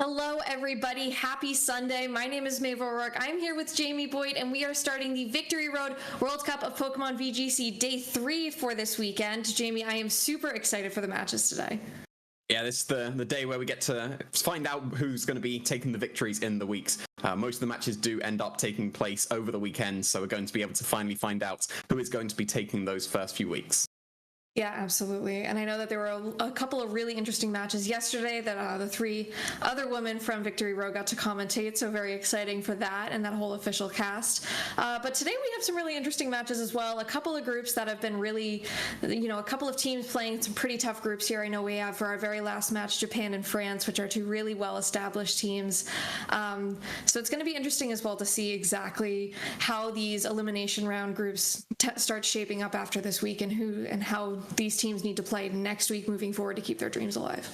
Hello, everybody. Happy Sunday. My name is Maeve O'Rourke. I'm here with Jamie Boyd, and we are starting the Victory Road World Cup of Pokemon VGC Day 3 for this weekend. Jamie, I am super excited for the matches today. Yeah, this is the day where we get to find out who's going to be taking the victories in the weeks. Most of the matches do end up taking place over the weekend, so we're going to be able to finally find out who is going to be taking those first few weeks. Yeah, absolutely. And I know that there were a couple of really interesting matches yesterday that the three other women from Victory Road got to commentate, so very exciting for that and that whole official cast. But today we have some really interesting matches as well. A couple of groups that have been really, a couple of teams playing some pretty tough groups here. I know we have for our very last match, Japan and France, which are two really well-established teams. So it's going to be interesting as well to see exactly how these elimination round groups start shaping up after this week and how these teams need to play next week moving forward to keep their dreams alive.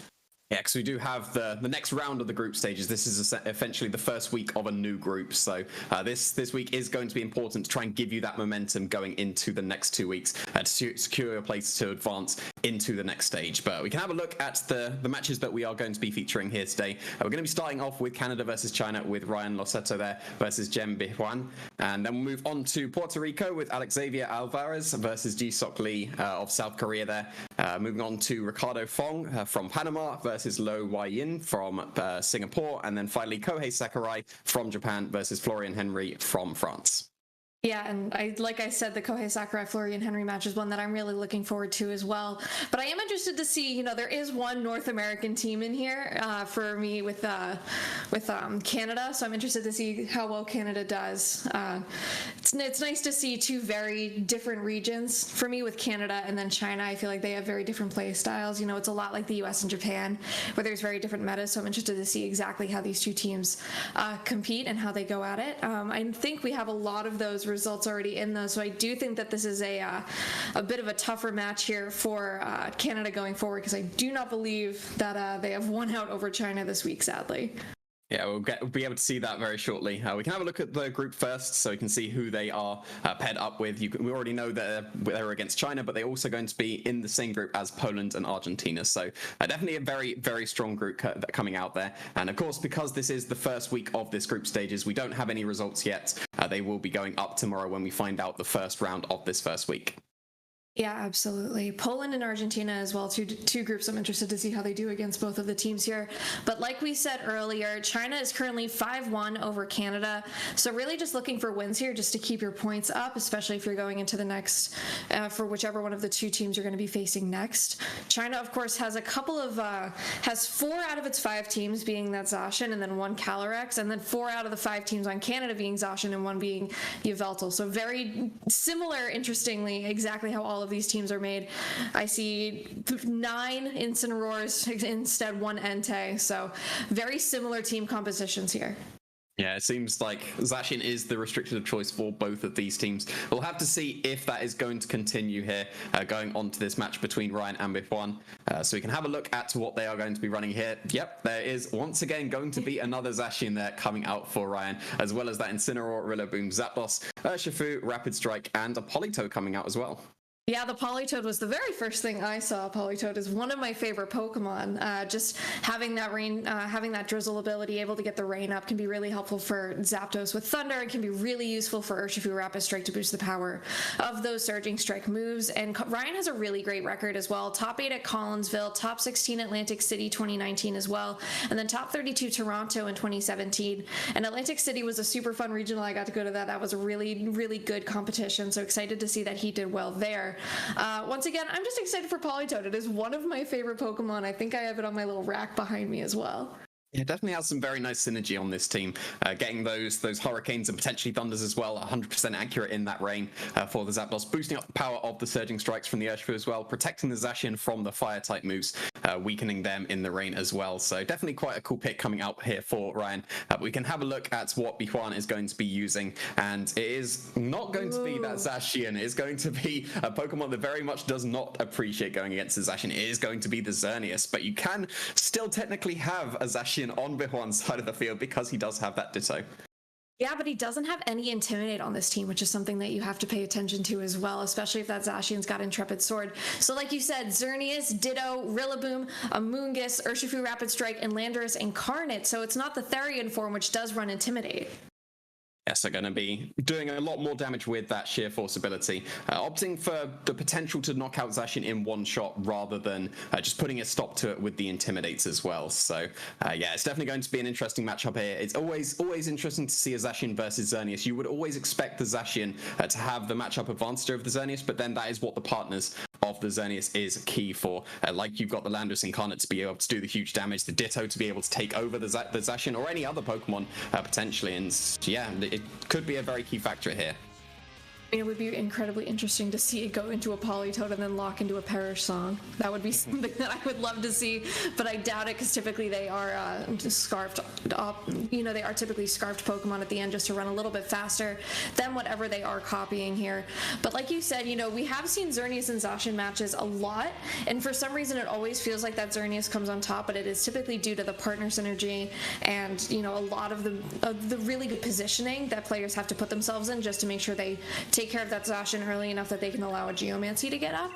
Yeah, because we do have the next round of the group stages. This is essentially the first week of a new group. So this week is going to be important to try and give you that momentum going into the next 2 weeks to secure your place to advance into the next stage. But we can have a look at the matches that we are going to be featuring here today. We're going to be starting off with Canada versus China with Ryan Loseto there versus Chen Bihuan. And then we'll move on to Puerto Rico with Xavier Alvarez versus Ji-Sok Lee of South Korea there. Moving on to Ricardo Fong from Panama versus Lo Wai-yin from Singapore, and then finally Kohei Sakurai from Japan versus Florian Henry from France. Yeah, and like I said, the Kohei Sakurai Florian Henry match is one that I'm really looking forward to as well. But I am interested to see, there is one North American team in here for me with Canada, so I'm interested to see how well Canada does. It's nice to see two very different regions for me with Canada and then China. I feel like they have very different play styles. It's a lot like the US and Japan where there's very different metas, so I'm interested to see exactly how these two teams compete and how they go at it. I think we have a lot of those results already in those, so I do think that this is a bit of a tougher match here for Canada going forward, because I do not believe that they have won out over China this week, sadly. Yeah, we'll be able to see that very shortly. We can have a look at the group first, so we can see who they are paired up with. We already know that they're against China, but they're also going to be in the same group as Poland and Argentina. So definitely a very, very strong group coming out there. And of course, because this is the first week of this group stages, we don't have any results yet. They will be going up tomorrow when we find out the first round of this first week. Yeah, absolutely. Poland and Argentina as well, two groups I'm interested to see how they do against both of the teams here. But like we said earlier, China is currently 5-1 over Canada. So really just looking for wins here just to keep your points up, especially if you're going into the next, for whichever one of the two teams you're going to be facing next. China, of course, has a couple of, has 4 out of its 5 teams being that Zacian and then 1 Calyrex, and then 4 out of the 5 teams on Canada being Zacian and 1 being Yveltal. So very similar, interestingly, exactly how all of these teams are made. I see 9 Incineroars instead 1 Entei, so very similar team compositions here. Yeah, it seems like Zacian is the restricted of choice for both of these teams. We'll have to see if that is going to continue here going on to this match between Ryan and Bihuan. So we can have a look at what they are going to be running here. Yep, there is once again going to be another Zacian there coming out for Ryan, as well as that Incineroar, Rillaboom, Zapdos, Urshifu, Rapid Strike, and a Politoed coming out as well. Yeah, the Politoed was the very first thing I saw. Politoed is one of my favorite Pokemon. Just having that rain, having that drizzle ability, able to get the rain up, can be really helpful for Zapdos with Thunder, and can be really useful for Urshifu Rapid Strike to boost the power of those Surging Strike moves. And Ryan has a really great record as well. Top 8 at Collinsville, top 16 Atlantic City 2019 as well, and then top 32 Toronto in 2017. And Atlantic City was a super fun regional. I got to go to that. That was a really, really good competition. So excited to see that he did well there. Once again, I'm just excited for Politoed. It is one of my favorite Pokemon. I think I have it on my little rack behind me as well. Yeah, definitely has some very nice synergy on this team. Getting those Hurricanes and potentially Thunders as well, 100% accurate in that rain for the Zapdos, boosting up the power of the Surging Strikes from the Urshifu as well, protecting the Zacian from the Fire-type moves, weakening them in the rain as well. So definitely quite a cool pick coming out here for Ryan. But we can have a look at what Bihuan is going to be using, and it is not going to be that Zacian. It is going to be a Pokemon that very much does not appreciate going against the Zacian. It is going to be the Xerneas, but you can still technically have a Zacian on Bihuan's side of the field because he does have that Ditto. Yeah, but he doesn't have any Intimidate on this team, which is something that you have to pay attention to as well, especially if that Zacian's got Intrepid Sword. So like you said, Xerneas, Ditto, Rillaboom, Amoonguss, Urshifu Rapid Strike, and Landorus Incarnate, so it's not the Therian form, which does run Intimidate. Yes, are going to be doing a lot more damage with that sheer force ability, opting for the potential to knock out Zacian in one shot rather than just putting a stop to it with the Intimidates as well. So yeah, it's definitely going to be an interesting matchup here. It's always interesting to see a Zacian versus Xerneas. You would always expect the Zacian to have the matchup advantage over the Xerneas, but then that is what the partners of the Xerneas is key for. Like you've got the Landorus Incarnate to be able to do the huge damage, the Ditto to be able to take over the Zacian or any other Pokemon potentially, and yeah, it could be a very key factor here. It would be incredibly interesting to see it go into a Politoed and then lock into a Perish Song. That would be something that I would love to see, but I doubt it because typically they are scarfed up. You know, they are typically scarfed Pokemon at the end just to run a little bit faster than whatever they are copying here. But like you said, you know, we have seen Xerneas and Zacian matches a lot, and for some reason it always feels like that Xerneas comes on top, but it is typically due to the partner synergy and, you know, a lot of the really good positioning that players have to put themselves in just to make sure they take care of that Zacian early enough that they can allow a Geomancy to get up.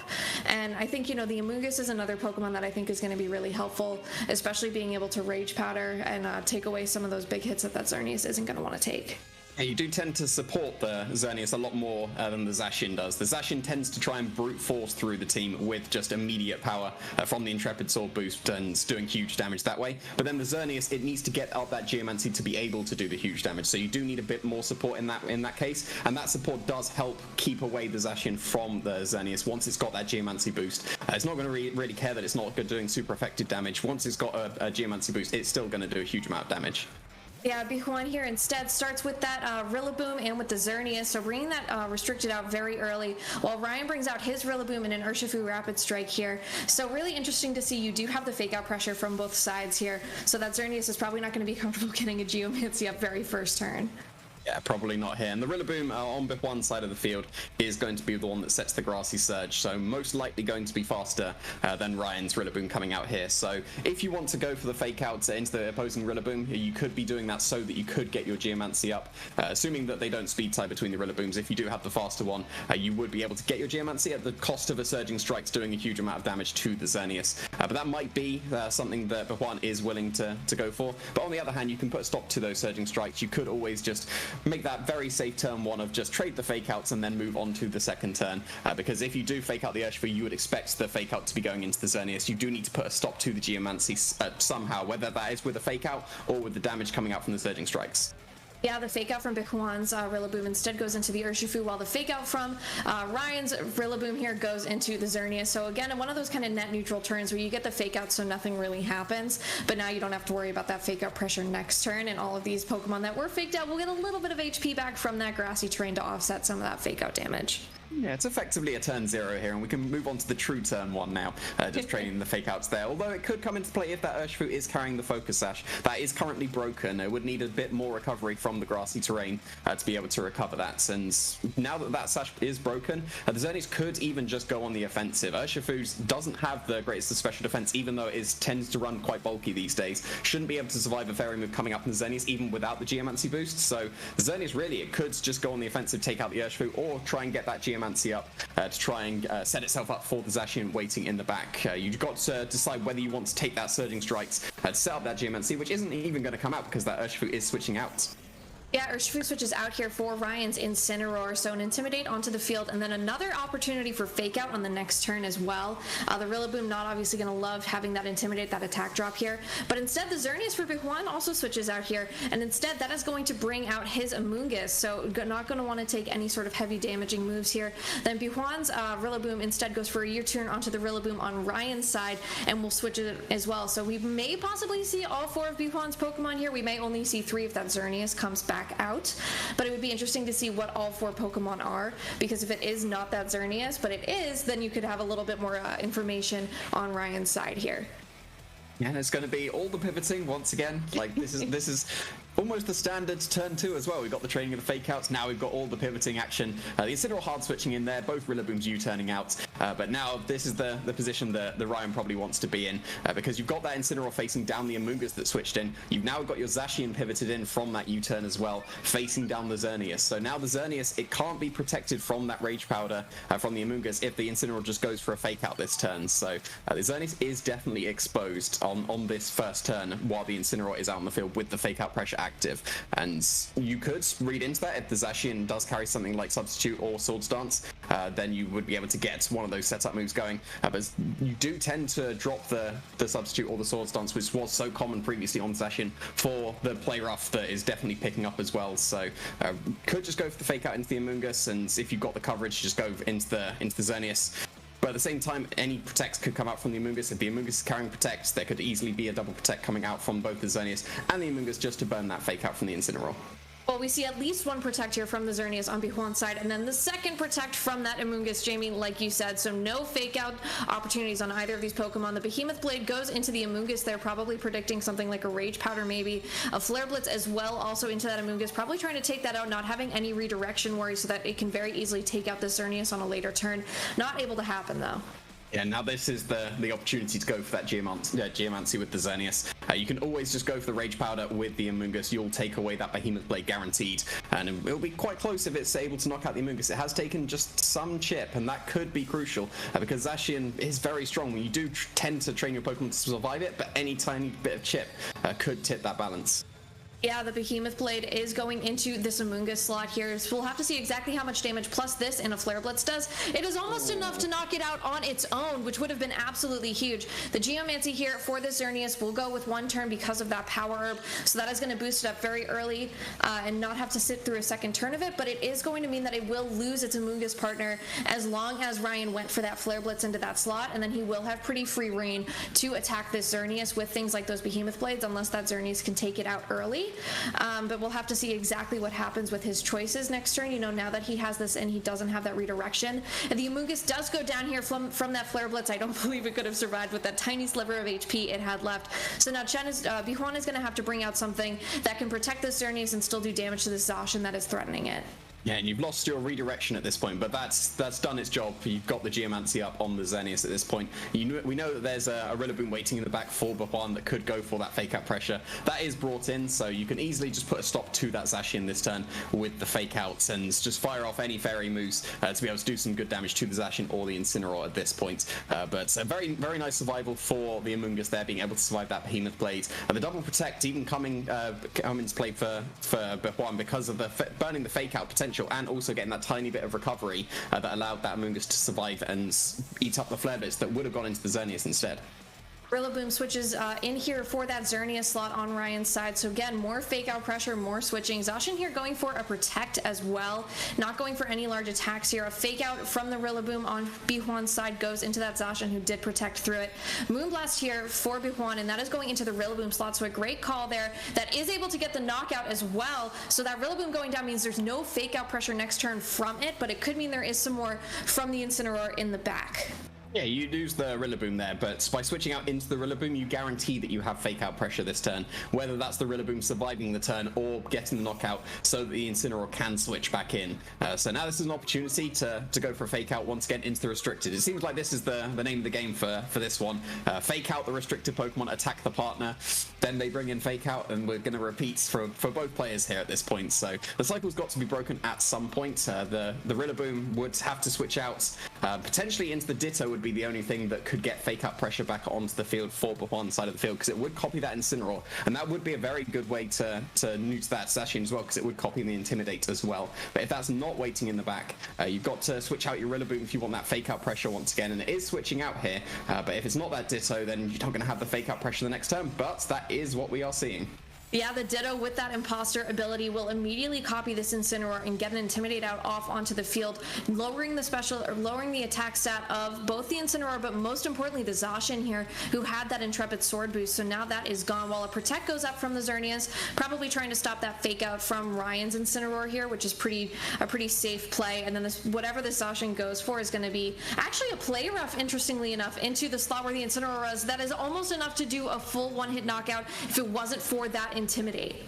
And I think, you know, the Amoonguss is another Pokemon that I think is going to be really helpful, especially being able to Rage Powder and take away some of those big hits that Xerneas isn't going to want to take. Yeah, you do tend to support the Xerneas a lot more than the Zacian does. The Zacian tends to try and brute force through the team with just immediate power from the Intrepid Sword boost and doing huge damage that way. But then the Xerneas, it needs to get up that Geomancy to be able to do the huge damage. So you do need a bit more support in that case, and that support does help keep away the Zacian from the Xerneas once it's got that Geomancy boost. It's not going to really care that it's not doing super effective damage. Once it's got a Geomancy boost, it's still going to do a huge amount of damage. Yeah, Bihuan here instead starts with that Rillaboom and with the Xerneas, so bringing that restricted out very early, while Ryan brings out his Rillaboom and an Urshifu Rapid Strike here. So really interesting to see. You do have the fake out pressure from both sides here, so that Xerneas is probably not going to be comfortable getting a Geomancy up very first turn. Yeah, probably not here. And the Rillaboom on Bihuan's side of the field is going to be the one that sets the Grassy Surge, so most likely going to be faster than Ryan's Rillaboom coming out here. So if you want to go for the fake outs into the opposing Rillaboom, you could be doing that so that you could get your Geomancy up. Assuming that they don't speed tie between the Rillabooms, if you do have the faster one, you would be able to get your Geomancy at the cost of a Surging Strike's doing a huge amount of damage to the Xerneas. But that might be something that Bihuan is willing to go for. But on the other hand, you can put a stop to those Surging Strikes. You could always just make that very safe turn one of just trade the fake outs and then move on to the second turn, because if you do fake out the Urshifu, you would expect the fake out to be going into the Xerneas. You do need to put a stop to the Geomancy somehow, whether that is with a fake out or with the damage coming out from the Surging Strikes. Yeah, the fake out from Bihuan's Rillaboom instead goes into the Urshifu, while the fake out from Ryan's Rillaboom here goes into the Xerneas. So again, one of those kind of net neutral turns where you get the fake out so nothing really happens, but now you don't have to worry about that fake out pressure next turn, and all of these Pokemon that were faked out will get a little bit of HP back from that grassy terrain to offset some of that fake out damage. Yeah, it's effectively a turn 0 here, and we can move on to the true turn 1 now, just trading the fake outs there. Although it could come into play if that Urshifu is carrying the Focus Sash. That is currently broken. It would need a bit more recovery from the grassy terrain to be able to recover that. And now that that Sash is broken, the Xerneas could even just go on the offensive. Urshifu doesn't have the greatest of special defense, even though it tends to run quite bulky these days. Shouldn't be able to survive a fairy move coming up from the Xerneas, even without the Geomancy boost. So the Xerneas really, it could just go on the offensive, take out the Urshifu, or try and get that Geomancy up to try and set itself up for the Zacian waiting in the back. You've got to decide whether you want to take that Surging Strikes to set up that Geomancy, which isn't even going to come out because that Urshifu is switching out. Yeah, Urshifu switches out here for Ryan's Incineroar, so an Intimidate onto the field, and then another opportunity for Fake Out on the next turn as well. The Rillaboom not obviously going to love having that Intimidate, that attack drop here, but instead the Xerneas for Bihuan also switches out here, and instead that is going to bring out his Amoonguss, so not going to want to take any sort of heavy damaging moves here. Then Bihuan's Rillaboom instead goes for a U-turn onto the Rillaboom on Ryan's side, and will switch it as well. So we may possibly see all 4 of Bihuan's Pokemon here. We may only see 3 if that Xerneas comes back out, but it would be interesting to see what all 4 Pokemon are, because if it is not that Xerneas, but it is, then you could have a little bit more information on Ryan's side here. Yeah, and it's going to be all the pivoting once again. Like this is almost the standard turn 2 as well. We've got the training of the fake outs. Now we've got all the pivoting action. The Incineroar hard switching in there, both Rillabooms U-turning out. But now this is the position that the Ryan probably wants to be in, because you've got that Incineroar facing down the Amoonguss that switched in. You've now got your Zacian pivoted in from that U-turn as well, facing down the Xerneas. So now the Xerneas, it can't be protected from that Rage Powder from the Amoonguss if the Incineroar just goes for a fake out this turn. So the Xerneas is definitely exposed on this first turn while the Incineroar is out on the field with the fake out pressure active. And you could read into that if the Zacian does carry something like Substitute or Swords Dance, then you would be able to get one of those setup moves going. But you do tend to drop the Substitute or the Swords Dance, which was so common previously on Zacian, for the play rough that is definitely picking up as well. So could just go for the fake out into the Amoonguss, and if you've got the coverage, just go into the Xerneas. But at the same time, any protects could come out from the Amoonguss. If the Amoonguss is carrying protects, there could easily be a double protect coming out from both the Xerneas and the Amoonguss just to burn that fake out from the Incineroar. Well, we see at least one protect here from the Xerneas on Bihuan's side, and then the second protect from that Amoonguss, Jamie, like you said. So no fake out opportunities on either of these Pokemon. The Behemoth Blade goes into the Amoonguss. They're probably predicting something like a Rage Powder, maybe a Flare Blitz as well, also into that Amoonguss, probably trying to take that out, not having any redirection worry so that it can very easily take out the Xerneas on a later turn. Not able to happen though. Yeah, now this is the opportunity to go for that Geomancy with the Xerneas. You can always just go for the Rage Powder with the Amoonguss. You'll take away that Behemoth Blade guaranteed, and it'll be quite close if it's able to knock out the Amoonguss. It has taken just some chip, and that could be crucial, because Zacian is very strong. You do tend to train your Pokemon to survive it, but any tiny bit of chip could tip that balance. Yeah, the Behemoth Blade is going into this Amoonguss slot here, so we'll have to see exactly how much damage plus this and a Flare Blitz does. It is almost enough to knock it out on its own, which would have been absolutely huge. The Geomancy here for the Xerneas will go with one turn because of that Power Herb, so that is going to boost it up very early and not have to sit through a second turn of it, but it is going to mean that it will lose its Amoonguss partner as long as Ryan went for that Flare Blitz into that slot, and then he will have pretty free reign to attack this Xerneas with things like those Behemoth Blades, unless that Xerneas can take it out early. But we'll have to see exactly what happens with his choices next turn, you know, now that he has this and he doesn't have that redirection. And the Amoonguss does go down here from that Flare Blitz. I don't believe it could have survived with that tiny sliver of HP it had left. So now Bihuan is going to have to bring out something that can protect this Xerneas and still do damage to the Zacian that is threatening it. Yeah, and you've lost your redirection at this point, but that's done its job. You've got the Geomancy up on the Xerneas at this point. We know that there's a Rillaboom waiting in the back for Bihuan that could go for that fake out pressure. That is brought in, so you can easily just put a stop to that Zacian this turn with the fake outs and just fire off any fairy moves to be able to do some good damage to the Zacian or the Incineroar at this point. But a very, very nice survival for the Amoonguss there, being able to survive that Behemoth Blade. The double protect even coming into play for Bihuan because of the burning the fake out potential, and also getting that tiny bit of recovery that allowed that Amoonguss to survive and eat up the Flare Blitz that would have gone into the Xerneas instead. Rillaboom switches in here for that Xerneas slot on Ryan's side. So again, more fake out pressure, more switching. Zacian here going for a protect as well, not going for any large attacks here. A fake out from the Rillaboom on Bihuan's side goes into that Zacian who did protect through it. Moonblast here for Bihuan, and that is going into the Rillaboom slot. So a great call there that is able to get the knockout as well. So that Rillaboom going down means there's no fake out pressure next turn from it, but it could mean there is some more from the Incineroar in the back. Yeah, you lose the Rillaboom there, but by switching out into the Rillaboom, you guarantee that you have fake out pressure this turn, whether that's the Rillaboom surviving the turn or getting the knockout so that the Incineroar can switch back in. So now this is an opportunity to go for a fake out once again into the restricted. It seems like this is the name of the game for this one. Fake out the restricted Pokemon, attack the partner, then they bring in fake out, and we're going to repeat for both players here at this point. So the cycle's got to be broken at some point. The Rillaboom would have to switch out, potentially into the Ditto would be the only thing that could get fake out pressure back onto the field for Bihuan's side of the field, because it would copy that Incineroar, and that would be a very good way to newt that Zacian as well, because it would copy the Intimidate as well. But if that's not waiting in the back, you've got to switch out your Rillaboom if you want that fake out pressure once again, and it is switching out here, but if it's not that Ditto, then you're not going to have the fake out pressure the next turn, but that is what we are seeing. Yeah, the Ditto with that Imposter ability will immediately copy this Incineroar and get an Intimidate out off onto the field, lowering the attack stat of both the Incineroar, but most importantly the Zacian here, who had that Intrepid Sword boost. So now that is gone, while a Protect goes up from the Xerneas, probably trying to stop that fake out from Ryan's Incineroar here, which is a pretty safe play. And then whatever the Zacian goes for is going to be actually a play rough, interestingly enough, into the slot where the Incineroar was. That is almost enough to do a full one-hit knockout if it wasn't for that Intimidate.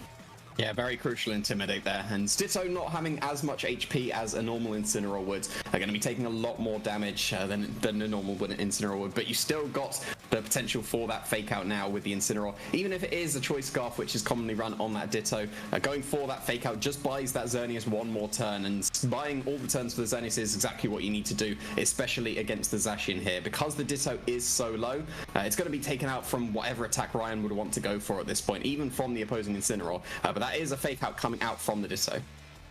Yeah, very crucial Intimidate there. And Ditto not having as much HP as a normal Incineroar would, are going to be taking a lot more damage than a normal Incineroar would. But you still got the potential for that fake out now with the Incineroar. Even if it is a Choice Scarf, which is commonly run on that Ditto, going for that fake out just buys that Xerneas one more turn. And buying all the turns for the Xerneas is exactly what you need to do, especially against the Zacian here. Because the Ditto is so low, it's going to be taken out from whatever attack Ryan would want to go for at this point, even from the opposing Incineroar. But that is a fake out coming out from the Ditto.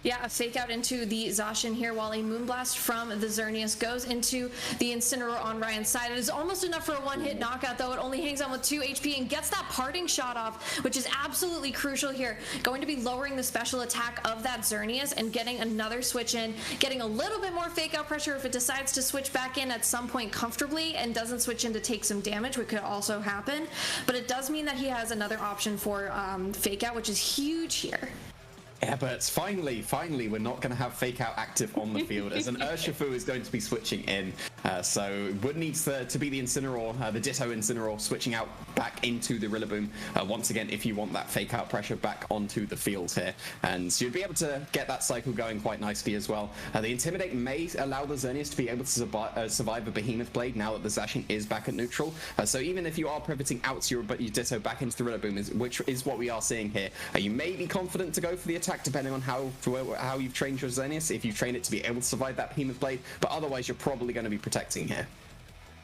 Yeah, a fake out into the Zacian here, while a Moonblast from the Xerneas goes into the Incineroar on Ryan's side. It is almost enough for a one-hit knockout, though. It only hangs on with 2 HP and gets that parting shot off, which is absolutely crucial here. Going to be lowering the special attack of that Xerneas and getting another switch in, getting a little bit more fake out pressure if it decides to switch back in at some point comfortably and doesn't switch in to take some damage, which could also happen. But it does mean that he has another option for fake out, which is huge here. Yeah, but finally, we're not going to have fake out active on the field as an Urshifu is going to be switching in. So would needs to be the Incineroar, the Ditto Incineroar switching out back into the Rillaboom once again if you want that fake out pressure back onto the field here. And so you'd be able to get that cycle going quite nicely as well. The Intimidate may allow the Xerneas to be able to survive a Behemoth Blade now that the Zacian is back at neutral. So even if you are pivoting out your Ditto back into the Rillaboom, which is what we are seeing here, you may be confident to go for the attack depending on how you've trained your Xerneas, if you train it to be able to survive that Behemoth Blade, but otherwise you're probably going to be protecting here.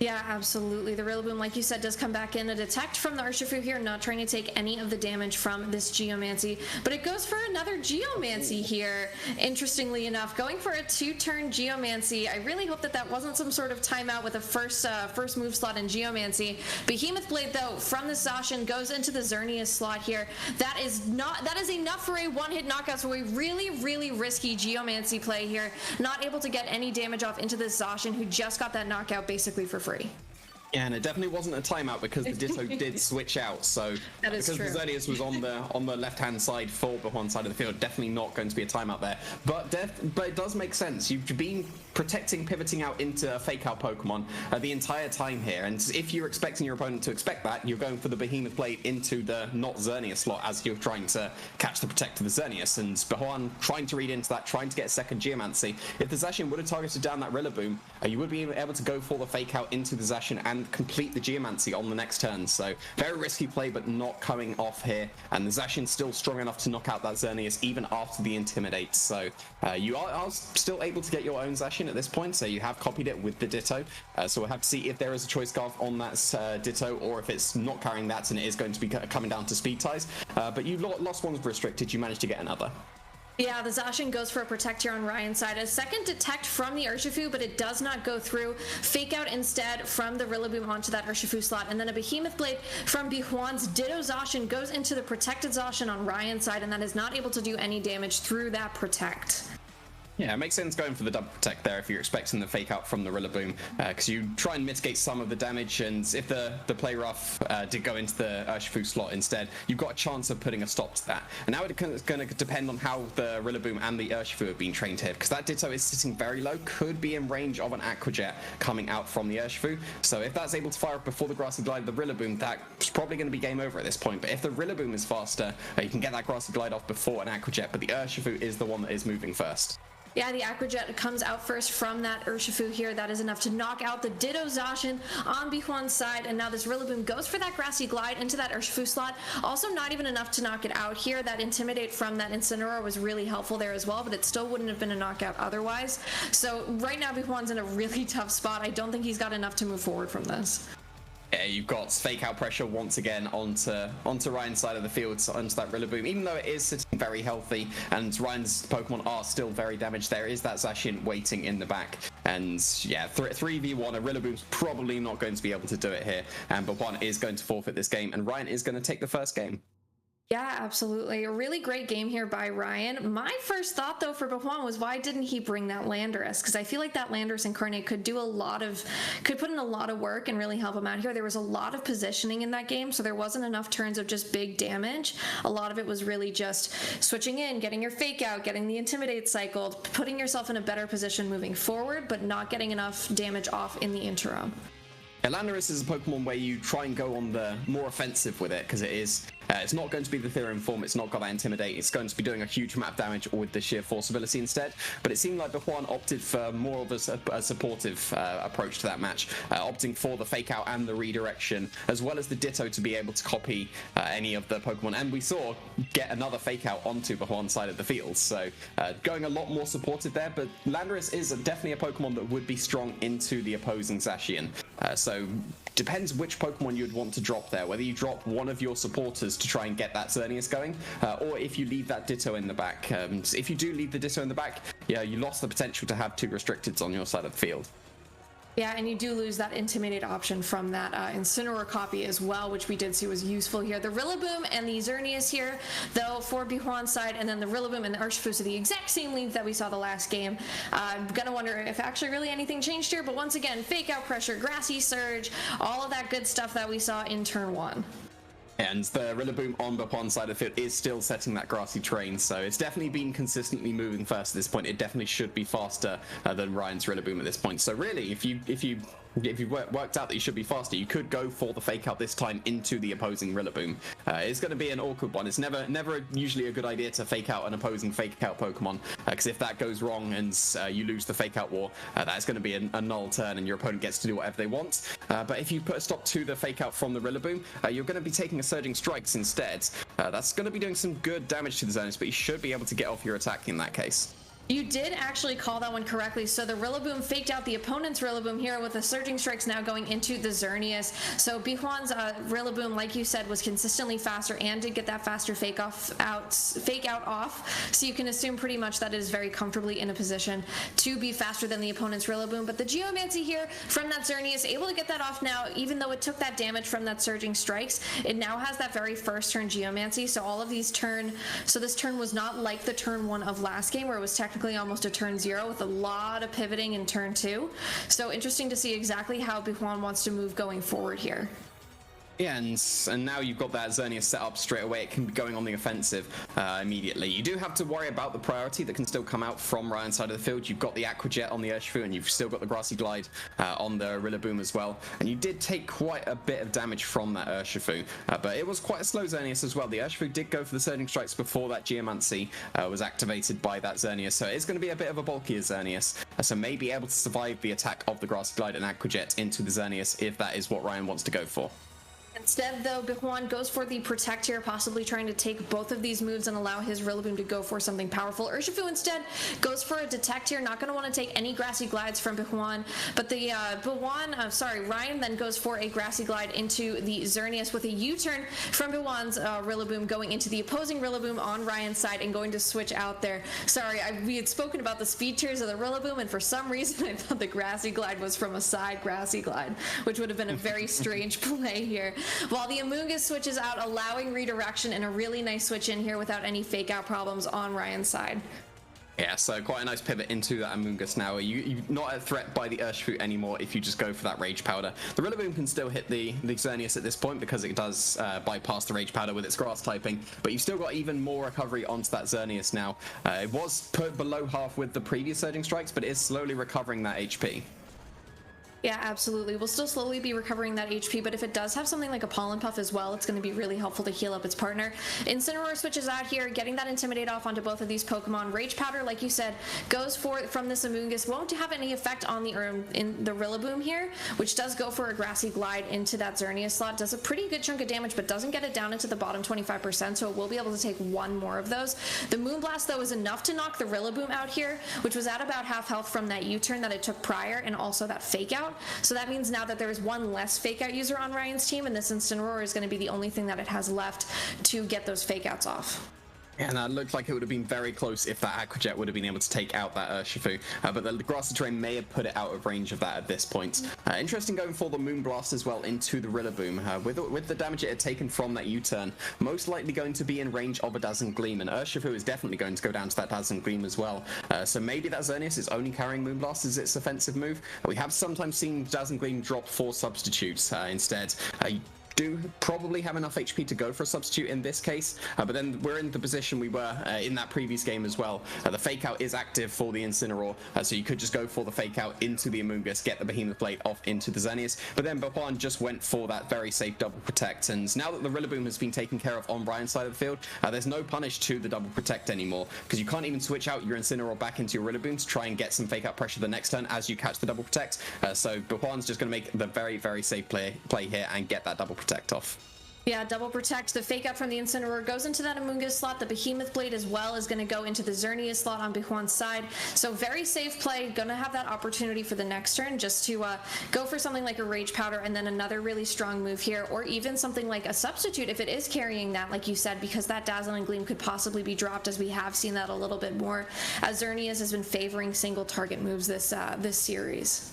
Yeah, absolutely. The Rillaboom, like you said, does come back in. A Detect from the Urshifu here, not trying to take any of the damage from this Geomancy, but it goes for another Geomancy here, interestingly enough. Going for a 2-turn Geomancy. I really hope that that wasn't some sort of timeout with a first move slot in Geomancy. Behemoth Blade, though, from the Zacian goes into the Xerneas slot here. That is enough for a one-hit knockout, so a really risky Geomancy play here. Not able to get any damage off into the Zacian, who just got that knockout basically for free. Yeah, and it definitely wasn't a timeout because the Ditto did switch out. So because the Xerneas was on the left-hand side for Bihuan side of the field, definitely not going to be a timeout there. But it does make sense. You've been protecting, pivoting out into a fake out Pokemon the entire time here. And if you're expecting your opponent to expect that, you're going for the Behemoth Blade into the not Xerneas slot as you're trying to catch the Protect of the Xerneas. And Bihuan trying to read into that, trying to get a second Geomancy. If the Zacian would have targeted down that Rillaboom, you would be able to go for the fake out into the Zacian and complete the Geomancy on the next turn. So very risky play, but not coming off here. And the Zacian's still strong enough to knock out that Xerneas even after the Intimidate. So you are still able to get your own Zacian at this point. So you have copied it with the Ditto. So we'll have to see if there is a Choice Scarf on that Ditto, or if it's not carrying that and it is going to be coming down to speed ties. But you lost one's restricted, you managed to get another. Yeah, the Zacian goes for a Protect here on Ryan's side. A second Detect from the Urshifu, but it does not go through. Fake out instead from the Rillaboom onto that Urshifu slot. And then a Behemoth Blade from Bihuan's Ditto Zacian goes into the protected Zacian on Ryan's side, and that is not able to do any damage through that Protect. Yeah, it makes sense going for the double protect there if you're expecting the fake out from the Rillaboom, because you try and mitigate some of the damage, and if the play rough did go into the Urshifu slot instead, you've got a chance of putting a stop to that. And now it's going to depend on how the Rillaboom and the Urshifu have been trained here, because that Ditto is sitting very low, could be in range of an Aqua Jet coming out from the Urshifu. So if that's able to fire up before the Grassy Glide of the Rillaboom, that's probably going to be game over at this point. But if the Rillaboom is faster, you can get that Grassy Glide off before an Aqua Jet, but the Urshifu is the one that is moving first. Yeah, the Aqua Jet comes out first from that Urshifu here. That is enough to knock out the Ditto Zacian on Bihuan's side. And now this Rillaboom goes for that Grassy Glide into that Urshifu slot. Also not even enough to knock it out here. That Intimidate from that Incineroar was really helpful there as well, but it still wouldn't have been a knockout otherwise. So right now Bihuan's in a really tough spot. I don't think he's got enough to move forward from this. Yeah, you've got fake out pressure once again onto Ryan's side of the field, onto that Rillaboom. Even though it is sitting very healthy and Ryan's Pokemon are still very damaged, there is that Zacian waiting in the back. And yeah, 3v1, a Rillaboom's probably not going to be able to do it here. But one is going to forfeit this game, and Ryan is going to take the first game. Yeah, absolutely. A really great game here by Ryan. My first thought, though, for Bihuan was why didn't he bring that Landorus? Because I feel like that Landorus Incarnate could put in a lot of work and really help him out here. There was a lot of positioning in that game, so there wasn't enough turns of just big damage. A lot of it was really just switching in, getting your fake out, getting the Intimidate cycled, putting yourself in a better position moving forward, but not getting enough damage off in the interim. Landorus is a Pokemon where you try and go on the more offensive with it, because it is It's not going to be the Therian form, it's not got that Intimidate, it's going to be doing a huge amount of damage with the sheer force ability instead. But it seemed like Bihuan opted for more of a supportive approach to that match, opting for the fake out and the redirection, as well as the Ditto to be able to copy any of the Pokemon. And we saw get another fake out onto Bihuan's side of the field. So going a lot more supportive there, but Landorus is definitely a Pokemon that would be strong into the opposing Zacian. So depends which Pokemon you'd want to drop there, whether you drop one of your supporters to try and get that Xerneas going, or if you leave that Ditto in the back. If you do leave the Ditto in the back, yeah, you lost the potential to have 2 Restricteds on your side of the field. Yeah, and you do lose that Intimidate option from that Incineroar copy as well, which we did see was useful here. The Rillaboom and the Xerneas here, though, for Bihuan's side, and then the Rillaboom and the Urshifu, so the exact same lead that we saw the last game. I'm gonna wonder if actually really anything changed here, but once again, fake out pressure, Grassy Surge, all of that good stuff that we saw in turn 1. And the Rillaboom on Bihuan's side of the field is still setting that grassy terrain, so it's definitely been consistently moving fast at this point. It definitely should be faster than Ryan's Rillaboom at this point. So really, if you worked out that you should be faster, you could go for the fake out this time into the opposing Rillaboom. It's going to be an awkward one. It's never usually a good idea to fake out an opposing fake out Pokemon, because if that goes wrong and you lose the fake out war, that's going to be a null turn and your opponent gets to do whatever they want. But if you put a stop to the fake out from the Rillaboom, you're going to be taking a Surging Strikes instead. That's going to be doing some good damage to the Xerneas, but you should be able to get off your attack in that case. You did actually call that one correctly. So the Rillaboom faked out the opponent's Rillaboom here with the Surging Strikes now going into the Xerneas. So Bihuan's Rillaboom, like you said, was consistently faster and did get that faster fake out off. So you can assume pretty much that it is very comfortably in a position to be faster than the opponent's Rillaboom. But the Geomancy here from that Xerneas, able to get that off now, even though it took that damage from that Surging Strikes, it now has that very first turn Geomancy. So all of these this turn was not like the turn 1 of last game where it was technically almost a turn 0 with a lot of pivoting in turn 2. So interesting to see exactly how Bihuan wants to move going forward here. Yeah, and now you've got that Xerneas set up straight away. It can be going on the offensive immediately. You do have to worry about the priority that can still come out from Ryan's side of the field. You've got the Aqua Jet on the Urshifu, and you've still got the Grassy Glide on the Rillaboom as well. And you did take quite a bit of damage from that Urshifu, but it was quite a slow Xerneas as well. The Urshifu did go for the Surging Strikes before that Geomancy was activated by that Xerneas, so it's going to be a bit of a bulkier Xerneas. So may be able to survive the attack of the Grassy Glide and Aqua Jet into the Xerneas if that is what Ryan wants to go for. Instead, though, Bihuan goes for the Protect here, possibly trying to take both of these moves and allow his Rillaboom to go for something powerful. Urshifu instead goes for a Detect here, not going to want to take any Grassy Glides from Bihuan, but the Ryan then goes for a Grassy Glide into the Xerneas with a U-turn from Bihuan's Rillaboom going into the opposing Rillaboom on Ryan's side and going to switch out there. Sorry, we had spoken about the speed tiers of the Rillaboom, and for some reason I thought the Grassy Glide was from a side Grassy Glide, which would have been a very strange play here. While the Amoonguss switches out, allowing redirection and a really nice switch in here without any fake out problems on Ryan's side. Yeah, so quite a nice pivot into that Amoonguss now. You're not a threat by the Urshifu anymore if you just go for that Rage Powder. The Rillaboom can still hit the Xerneas at this point because it does bypass the Rage Powder with its Grass typing, but you've still got even more recovery onto that Xerneas now. It was put below half with the previous Surging Strikes, but it is slowly recovering that HP. Yeah, absolutely. We'll still slowly be recovering that HP, but if it does have something like a Pollen Puff as well, it's going to be really helpful to heal up its partner. Incineroar switches out here, getting that Intimidate off onto both of these Pokemon. Rage Powder, like you said, goes for from this Amoonguss. Won't have any effect on the Rillaboom here, which does go for a Grassy Glide into that Xerneas slot. Does a pretty good chunk of damage, but doesn't get it down into the bottom 25%, so it will be able to take one more of those. The Moonblast, though, is enough to knock the Rillaboom out here, which was at about half health from that U-turn that it took prior, and also that Fake Out. So that means now that there is one less fake out user on Ryan's team, and this Incineroar is going to be the only thing that it has left to get those fake outs off. And that looked like it would have been very close if that Aqua Jet would have been able to take out that Urshifu, but the Grassy Terrain may have put it out of range of that at this point. Interesting going for the Moonblast as well into the Rillaboom. With the damage it had taken from that U-turn, most likely going to be in range of a Dazzling Gleam, and Urshifu is definitely going to go down to that Dazzling Gleam as well. So maybe that Xerneas is only carrying Moonblast as its offensive move. We have sometimes seen Dazzling Gleam drop for substitutes instead. do probably have enough HP to go for a substitute in this case, but then we're in the position we were in that previous game as well. The fake out is active for the Incineroar, so you could just go for the fake out into the Amoonguss, get the Behemoth Blade off into the Xerneas, but then Bihuan just went for that very safe double protect, and now that the Rillaboom has been taken care of on Ryan's side of the field, there's no punish to the double protect anymore, because you can't even switch out your Incineroar back into your Rillaboom to try and get some fake out pressure the next turn as you catch the double protect. So Bihuan's just going to make the very safe play here and get that double protect off. Yeah, double protect. The fake out from the Incineroar goes into that Amoonguss slot. The Behemoth Blade as well is going to go into the Xerneas slot on Bihuan's side. So very safe play. Going to have that opportunity for the next turn just to go for something like a Rage Powder and then another really strong move here, or even something like a substitute if it is carrying that, like you said, because that Dazzling Gleam could possibly be dropped, as we have seen that a little bit more, as Xerneas has been favoring single target moves this series.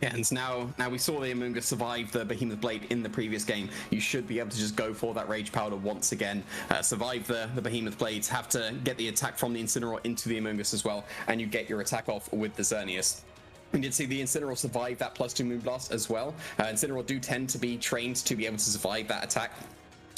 Yeah, and now we saw the Amoonguss survive the Behemoth Blade in the previous game. You should be able to just go for that Rage Powder once again, survive the Behemoth Blades, have to get the attack from the Incineroar into the Amoonguss as well, and you get your attack off with the Xerneas. We did see the Incineroar survive that +2 Moonblast as well. Incineroar do tend to be trained to be able to survive that attack.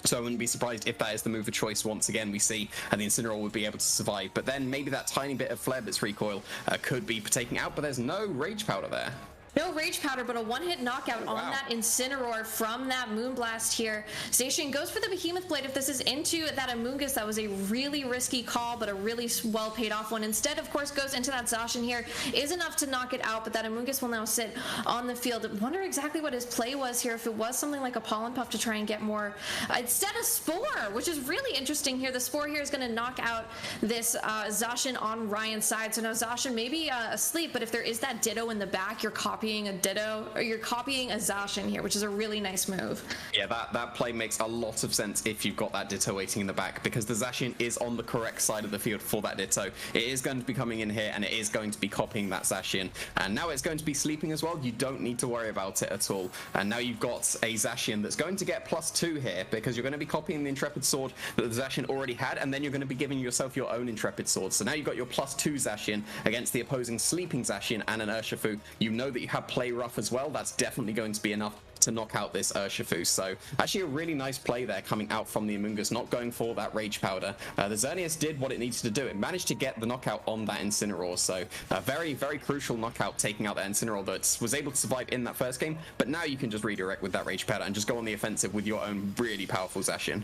So I wouldn't be surprised if that is the move of choice once again we see, and the Incineroar would be able to survive. But then maybe that tiny bit of Flare Blitz recoil could be taken out, but there's no Rage Powder there. No Rage Powder, but a one-hit knockout on that Incineroar from that Moonblast here. Zacian goes for the Behemoth Blade. If this is into that Amoonguss, that was a really risky call, but a really well paid off one. Instead, of course, goes into that Zacian here. Is enough to knock it out, but that Amoonguss will now sit on the field. I wonder exactly what his play was here. If it was something like a Pollen Puff to try and get more, instead of Spore, which is really interesting here. The Spore here is going to knock out this Zacian on Ryan's side. So now Zacian may be asleep, but if there is that Ditto in the back, you're copying a Ditto, or you're copying a Zacian here, which is a really nice move. Yeah, that play makes a lot of sense if you've got that Ditto waiting in the back, because the Zacian is on the correct side of the field for that Ditto. It is going to be coming in here, and it is going to be copying that Zacian, and now it's going to be sleeping as well. You don't need to worry about it at all, and now you've got a Zacian that's going to get +2 here, because you're going to be copying the Intrepid Sword that the Zacian already had, and then you're going to be giving yourself your own Intrepid Sword. So now you've got your +2 Zacian against the opposing sleeping Zacian and an Urshifu. You know that you have play rough as well. That's definitely going to be enough to knock out this Urshifu. So actually a really nice play there coming out from the Amoonguss, not going for that Rage Powder. The Xerneas did what it needed to do. It managed to get the knockout on that Incineroar. So a very crucial knockout, taking out that Incineroar that was able to survive in that first game. But now you can just redirect with that Rage Powder and just go on the offensive with your own really powerful Zacian.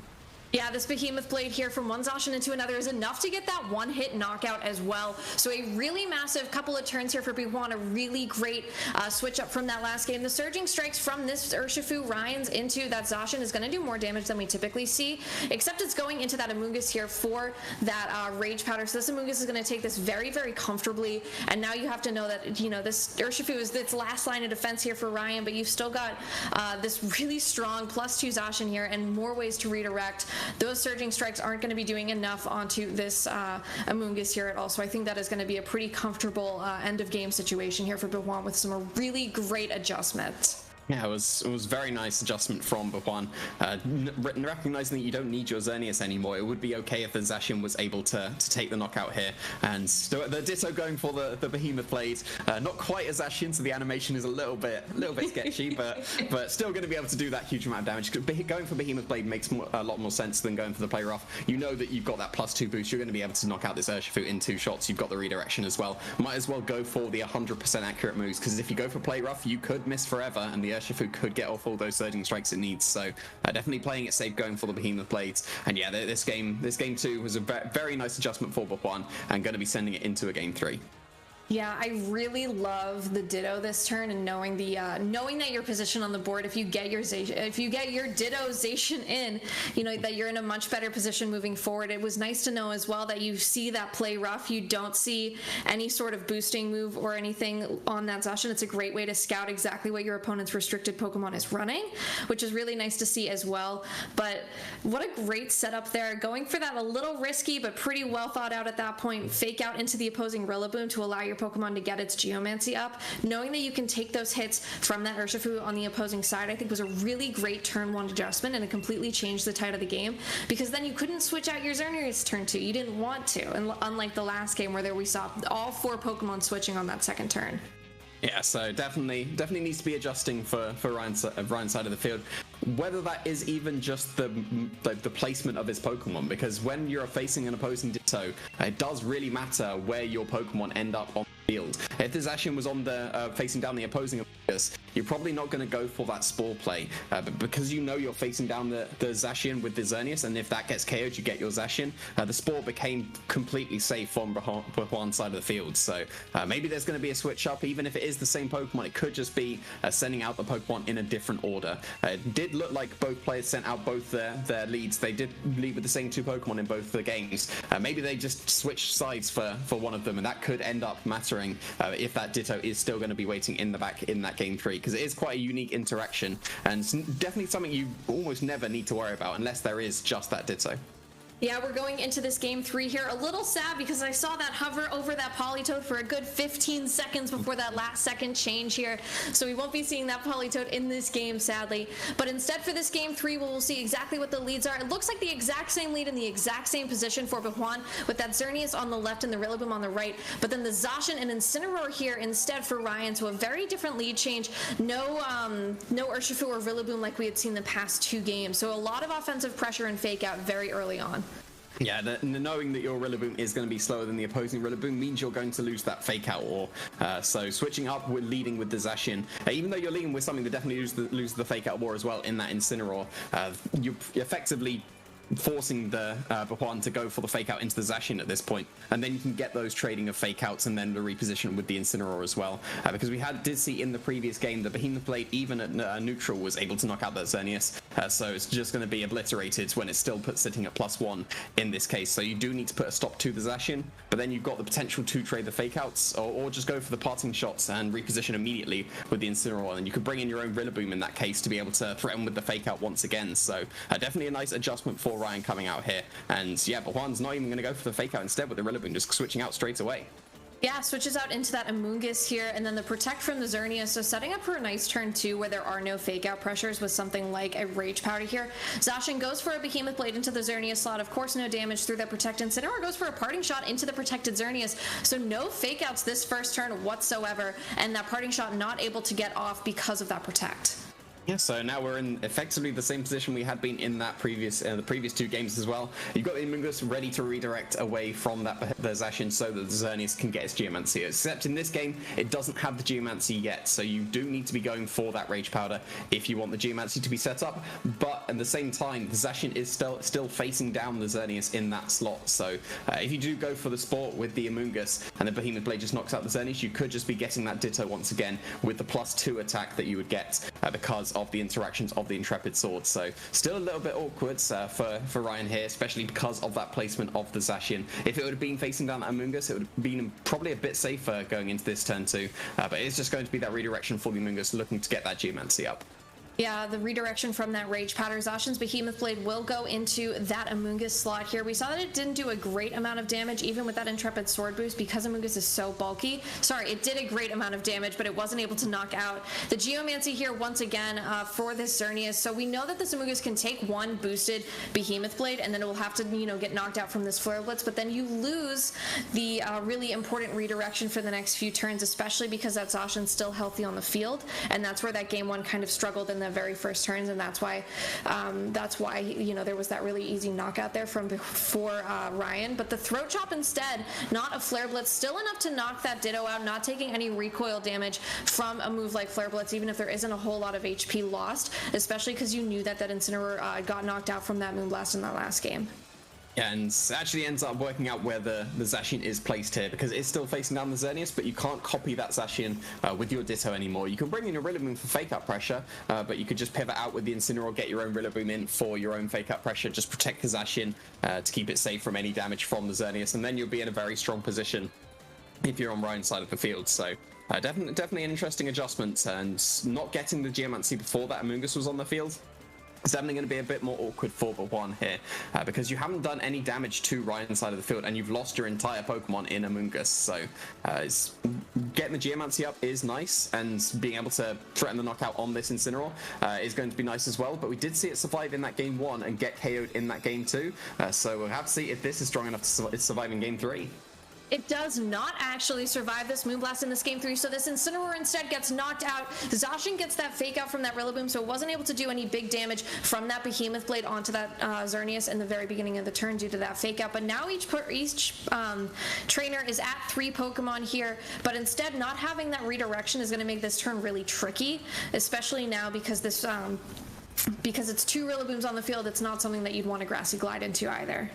Yeah, this Behemoth Blade here from one Zacian into another is enough to get that one-hit knockout as well. So a really massive couple of turns here for Bihuan, a really great switch up from that last game. The Surging Strikes from this Urshifu Ryan's into that Zacian is going to do more damage than we typically see, except it's going into that Amoonguss here for that Rage Powder. So this Amoonguss is going to take this very comfortably, and now you have to know that, you know, this Urshifu is its last line of defense here for Ryan, but you've still got this really strong +2 Zacian here and more ways to redirect. Those Surging Strikes aren't going to be doing enough onto this Amoonguss here at all. So I think that is going to be a pretty comfortable end of game situation here for Bihuan with some really great adjustments. Yeah, it was very nice adjustment from Bihuan, recognizing that you don't need your Xerneas anymore. It would be okay if the Zacian was able to take the knockout here, and the Ditto going for the Behemoth Blade. Not quite a Zacian, so the animation is a little bit sketchy, but still going to be able to do that huge amount of damage. Going for Behemoth Blade makes a lot more sense than going for the play rough. You know that you've got that +2 boost. You're going to be able to knock out this Urshifu in 2 shots. You've got the redirection as well. Might as well go for the 100% accurate moves, because if you go for play rough, you could miss forever, and the Urshifu could get off all those Surging Strikes it needs. So definitely playing it safe, going for the Behemoth Blades. And yeah, this game 2 was a very nice adjustment for Bihuan, and going to be sending it into a game 3. Yeah, I really love the Ditto this turn, and knowing that your position on the board, if you get your Ditto Zacian in, you know that you're in a much better position moving forward. It was nice to know as well that you see that play rough. You don't see any sort of boosting move or anything on that Zacian. It's a great way to scout exactly what your opponent's restricted Pokemon is running, which is really nice to see as well. But what a great setup there, going for that a little risky but pretty well thought out at that point. Fake out into the opposing Rillaboom to allow your Pokemon to get its Geomancy up. Knowing that you can take those hits from that Urshifu on the opposing side, I think was a really great turn 1 adjustment, and it completely changed the tide of the game, because then you couldn't switch out your Xerneas turn 2. You didn't want to, and unlike the last game where we saw all 4 Pokemon switching on that second turn. Yeah, so definitely needs to be adjusting for Ryan's side of the field. Whether that is even just the placement of his Pokemon, because when you're facing an opposing Ditto, it does really matter where your Pokemon end up on the field. If the Zacian was on the facing down the opposing Amoonguss, you're probably not going to go for that Spore play, but because you know you're facing down the Zacian with the Xerneas, and if that gets KO'd, you get your Zacian. The Spore became completely safe on Bihuan's side of the field, so maybe there's going to be a switch up, even if it is the same Pokemon. It could just be sending out the Pokemon in a different order. It did look like both players sent out both their leads. They did lead with the same two Pokemon in both the games. Maybe they just switched sides for one of them, and that could end up mattering if that Ditto is still going to be waiting in the back in that game 3, because it is quite a unique interaction, and it's definitely something you almost never need to worry about unless there is just that Ditto. Yeah, we're going into this game 3 here. A little sad because I saw that hover over that Politoed for a good 15 seconds before that last second change here. So we won't be seeing that Politoed in this game, sadly. But instead for this game 3, we'll see exactly what the leads are. It looks like the exact same lead in the exact same position for Bihuan, with that Xerneas on the left and the Rillaboom on the right. But then the Zacian and Incineroar here instead for Ryan. So a very different lead change. No Urshifu or Rillaboom like we had seen the past 2 games. So a lot of offensive pressure and fake out very early on. Yeah, knowing that your Rillaboom is going to be slower than the opposing Rillaboom means you're going to lose that Fake Out Ore. So switching up with leading with the Zacian, even though you're leading with something that definitely loses the Fake Out Ore as well in that Incineroar, you're effectively forcing the Bihuan to go for the fake out into the Zacian at this point, and then you can get those trading of fake outs and then the reposition with the Incineroar as well, because we did see in the previous game the Behemoth Blade even at neutral was able to knock out that Xerneas, so it's just going to be obliterated when it's still sitting at +1 in this case. So you do need to put a stop to the Zacian, but then you've got the potential to trade the fake outs or just go for the parting shots and reposition immediately with the Incineroar, and you could bring in your own Rillaboom in that case to be able to threaten with the fake out once again. So definitely a nice adjustment for Ryan coming out here, and yeah, but Juan's not even going to go for the fake out instead with the Rillaboom, just switching out straight away. Yeah, switches out into that Amoonguss here, and then the Protect from the Xerneas, so setting up for a nice turn 2 where there are no fake out pressures with something like a Rage Powder here. Zacian goes for a Behemoth Blade into the Xerneas slot, of course no damage through that Protect. Incineroar goes for a Parting Shot into the protected Xerneas, so no fake outs this first turn whatsoever, and that Parting Shot not able to get off because of that Protect. Yeah, so now we're in effectively the same position we had been in that the previous 2 games as well. You've got the Amoonguss ready to redirect away from the Zacian so that the Xerneas can get its Geomancy. Except in this game, it doesn't have the Geomancy yet, so you do need to be going for that Rage Powder if you want the Geomancy to be set up. But at the same time, the Zacian is still facing down the Xerneas in that slot. So if you do go for the Sport with the Amoonguss and the Behemoth Blade just knocks out the Xerneas, you could just be getting that Ditto once again with the +2 attack that you would get because of the interactions of the Intrepid Sword. So still a little bit awkward for Ryan here, especially because of that placement of the Zacian. If it would have been facing down that Amoonguss, it would have been probably a bit safer going into this turn 2, but it's just going to be that redirection for the Amoonguss looking to get that Geomancy up. Yeah, the redirection from that Rage Powder. Zacian's Behemoth Blade will go into that Amoonguss slot here. We saw that it didn't do a great amount of damage, even with that Intrepid Sword boost, because Amoonguss is so bulky. Sorry, it did a great amount of damage, but it wasn't able to knock out the Geomancy here once again for this Xerneas. So we know that this Amoonguss can take one boosted Behemoth Blade, and then it will have to, get knocked out from this Flare Blitz, but then you lose the really important redirection for the next few turns, especially because that Zacian's still healthy on the field, and that's where that game 1 kind of struggled in the very first turns, and that's why there was that really easy knockout there for Ryan. But the Throat Chop instead, not a Flare Blitz, still enough to knock that Ditto out, not taking any recoil damage from a move like Flare Blitz, even if there isn't a whole lot of HP lost, especially because you knew that Incineroar got knocked out from that Moonblast in that last game. Yeah, and actually ends up working out where the Zacian is placed here, because it's still facing down the Xerneas, but you can't copy that Zacian with your Ditto anymore. You can bring in a Rillaboom for fake out pressure, but you could just pivot out with the Incineroar, get your own Rillaboom in for your own fake out pressure, just protect the Zacian to keep it safe from any damage from the Xerneas, and then you'll be in a very strong position if you're on Ryan's side of the field. So definitely an interesting adjustment, and not getting the Geomancy before that Amoonguss was on the field, it's definitely going to be a bit more awkward for Bihuan here, because you haven't done any damage to Ryan's side of the field, and you've lost your entire Pokemon in Amoonguss. So getting the Geomancy up is nice, and being able to threaten the knockout on this Incineroar is going to be nice as well. But we did see it survive in that game 1 and get KO'd in that game 2, so we'll have to see if this is strong enough to survive in game 3. It does not actually survive this Moonblast in this game 3, so this Incineroar instead gets knocked out. Zacian gets that fake out from that Rillaboom, so it wasn't able to do any big damage from that Behemoth Blade onto that Xerneas in the very beginning of the turn due to that fake out. But now each trainer is at 3 Pokemon here, but instead not having that redirection is going to make this turn really tricky, especially now because this because it's 2 Rillabooms on the field. It's not something that you'd want to Grassy Glide into either.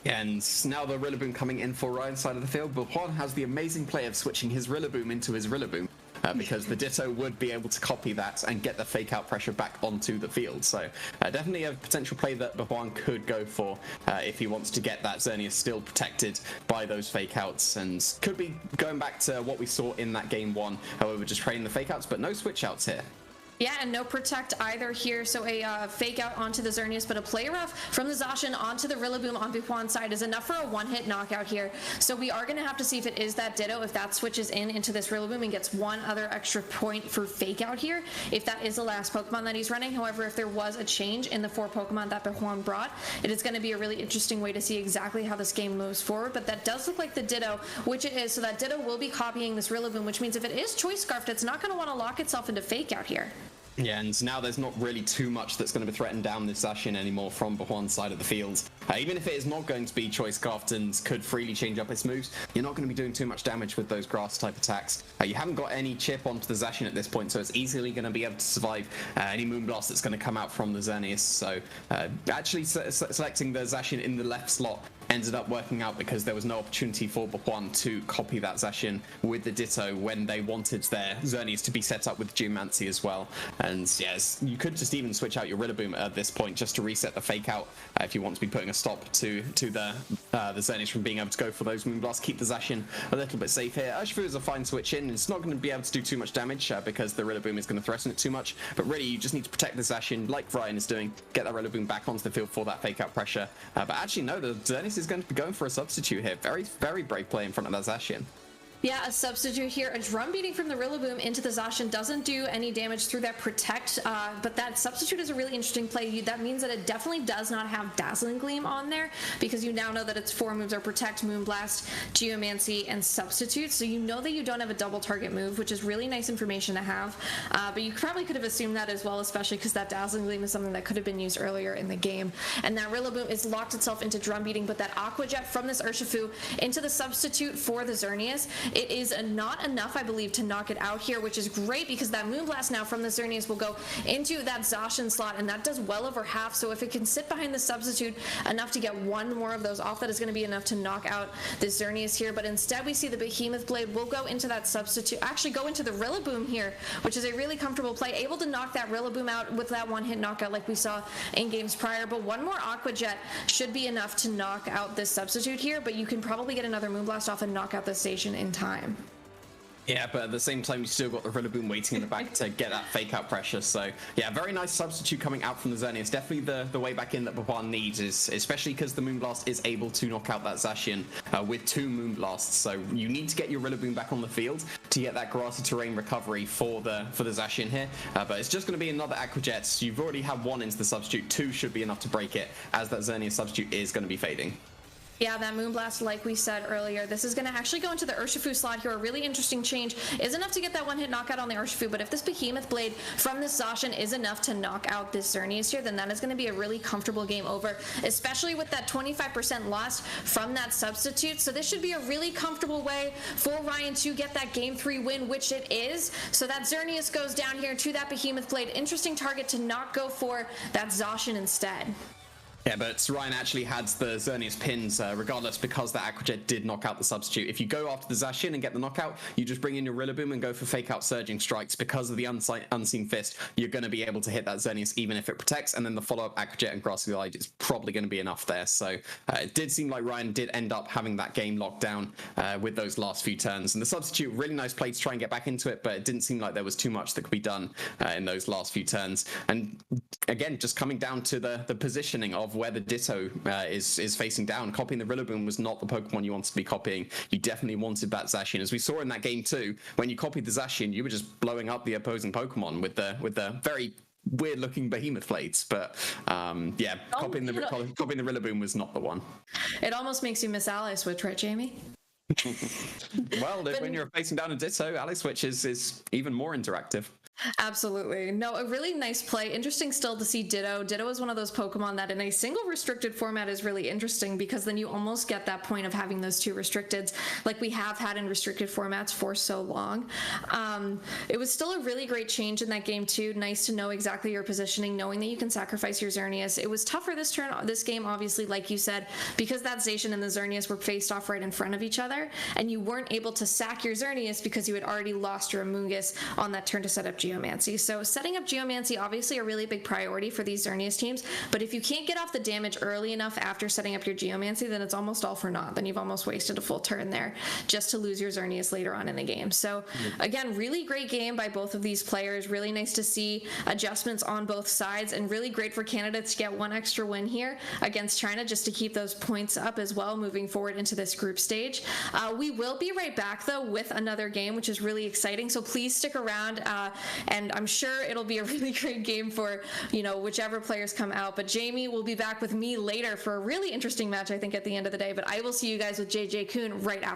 Yeah, and now the Rillaboom coming in for Ryan's side of the field, but Bihuan has the amazing play of switching his Rillaboom into his Rillaboom. Because the Ditto would be able to copy that and get the fake out pressure back onto the field. So definitely a potential play that Bihuan could go for if he wants to get that Xerneas still protected by those fake outs, and could be going back to what we saw in that game 1, however, just trading the fake outs, but no switch outs here. Yeah, and no protect either here, so a fake out onto the Xerneas, but a play rough from the Zacian onto the Rillaboom on Bihuan's side is enough for a one-hit knockout here. So we are going to have to see if it is that Ditto, if that switches into this Rillaboom and gets one other extra point for fake out here, if that is the last Pokemon that he's running. However, if there was a change in the 4 Pokemon that Bihuan brought, it is going to be a really interesting way to see exactly how this game moves forward, but that does look like the Ditto, which it is, so that Ditto will be copying this Rillaboom, which means if it is Choice Scarfed, it's not going to want to lock itself into fake out here. Yeah, and now there's not really too much that's going to be threatened down this Zacian anymore from Bihuan's side of the field. Even if it is not going to be Choice Scarfed and could freely change up its moves, you're not going to be doing too much damage with those grass type attacks. You haven't got any chip onto the Zacian at this point, so it's easily going to be able to survive any Moonblast that's going to come out from the Xerneas. So actually selecting the Zacian in the left slot ended up working out because there was no opportunity for Bihuan to copy that Zacian with the Ditto when they wanted their Xerneas to be set up with Geomancy as well. And yes, you could just even switch out your Rillaboom at this point just to reset the fake out if you want to be putting a stop to the Xerneas from being able to go for those Moonblasts. Keep the Zacian a little bit safe here. Urshifu is a fine switch in. It's not going to be able to do too much damage because the Rillaboom is going to threaten it too much. But really, you just need to protect the Zacian like Ryan is doing. Get that Rillaboom back onto the field for that fake out pressure. But actually, no, the Xerneas is going to be going for a substitute here. Very, very brave play in front of that Zacian. Yeah, a substitute here. A drum beating from the Rillaboom into the Zacian doesn't do any damage through that protect, but that substitute is a really interesting play. That means that it definitely does not have Dazzling Gleam on there, because you now know that its 4 moves are Protect, Moonblast, Geomancy, and Substitute, so you know that you don't have a double target move, which is really nice information to have, but you probably could have assumed that as well, especially because that Dazzling Gleam is something that could have been used earlier in the game. And that Rillaboom is locked itself into drum beating, but that Aqua Jet from this Urshifu into the substitute for the Xerneas, it is not enough, I believe, to knock it out here, which is great because that Moonblast now from the Xerneas will go into that Zacian slot, and that does well over half. So if it can sit behind the substitute enough to get one more of those off, that is going to be enough to knock out this Xerneas here. But instead, we see the Behemoth Blade will go into that substitute, actually go into the Rillaboom here, which is a really comfortable play, able to knock that Rillaboom out with that one-hit knockout like we saw in games prior. But one more Aqua Jet should be enough to knock out this substitute here, but you can probably get another Moonblast off and knock out the station in time. Yeah, but at the same time, you still got the Rillaboom waiting in the back to get that fake out pressure. So yeah, very nice substitute coming out from the Xerneas. Definitely the way back in that Bihuan needs, is especially because the Moonblast is able to knock out that Zacian with 2 Moonblasts. So you need to get your Rillaboom back on the field to get that grassy terrain recovery for the Zacian here. But it's just going to be another Aqua Jet. You've already had 1 into the substitute. 2 should be enough to break it, as that Xerneas substitute is going to be fading. Yeah, that Moonblast, like we said earlier, this is going to actually go into the Urshifu slot here. A really interesting change is enough to get that one-hit knockout on the Urshifu, but if this Behemoth Blade from this Zacian is enough to knock out this Xerneas here, then that is going to be a really comfortable game over, especially with that 25% loss from that substitute. So this should be a really comfortable way for Ryan to get that Game 3 win, which it is. So that Xerneas goes down here to that Behemoth Blade. Interesting target to not go for that Zacian instead. Yeah, but Ryan actually had the Xerneas pins regardless, because that Aqua Jet did knock out the substitute. If you go after the Zacian and get the knockout, you just bring in your Rillaboom and go for fake out Surging Strikes. Because of the Unseen Fist, you're going to be able to hit that Xerneas even if it protects, and then the follow-up Aqua Jet and Grassy Glide is probably going to be enough there. So it did seem like Ryan did end up having that game locked down with those last few turns. And the substitute, really nice play to try and get back into it, but it didn't seem like there was too much that could be done in those last few turns. And again, just coming down to the positioning of where the Ditto is facing down. Copying the Rillaboom was not the Pokemon you wanted to be copying. You definitely wanted that Zacian. As we saw in that game too, when you copied the Zacian, you were just blowing up the opposing Pokemon with the very weird looking Behemoth Blades. But yeah, copying the Rillaboom was not the one. It almost makes you miss Ally Switch, right, Jamie? Well, when you're facing down a Ditto, Ally Switch is even more interactive. Absolutely. No, a really nice play. Interesting still to see Ditto. Ditto is one of those Pokemon that in a single restricted format is really interesting because then you almost get that point of having those two restricteds like we have had in restricted formats for so long. It was still a really great change in that game too. Nice to know exactly your positioning, knowing that you can sacrifice your Xerneas. It was tougher this game, obviously, like you said, because that Zacian and the Xerneas were faced off right in front of each other, and you weren't able to sack your Xerneas because you had already lost your Amoonguss on that turn to set up Geomancy. So setting up Geomancy, obviously a really big priority for these Xerneas teams, but if you can't get off the damage early enough after setting up your Geomancy, then it's almost all for naught. Then you've almost wasted a full turn there just to lose your Xerneas later on in the game. So again, really great game by both of these players. Really nice to see adjustments on both sides, and really great for Canada to get one extra win here against China just to keep those points up as well moving forward into this group stage. We will be right back though with another game, which is really exciting. So please stick around, and I'm sure it'll be a really great game for, whichever players come out. But Jamie will be back with me later for a really interesting match, I think, at the end of the day. But I will see you guys with JJ Kuhn right after.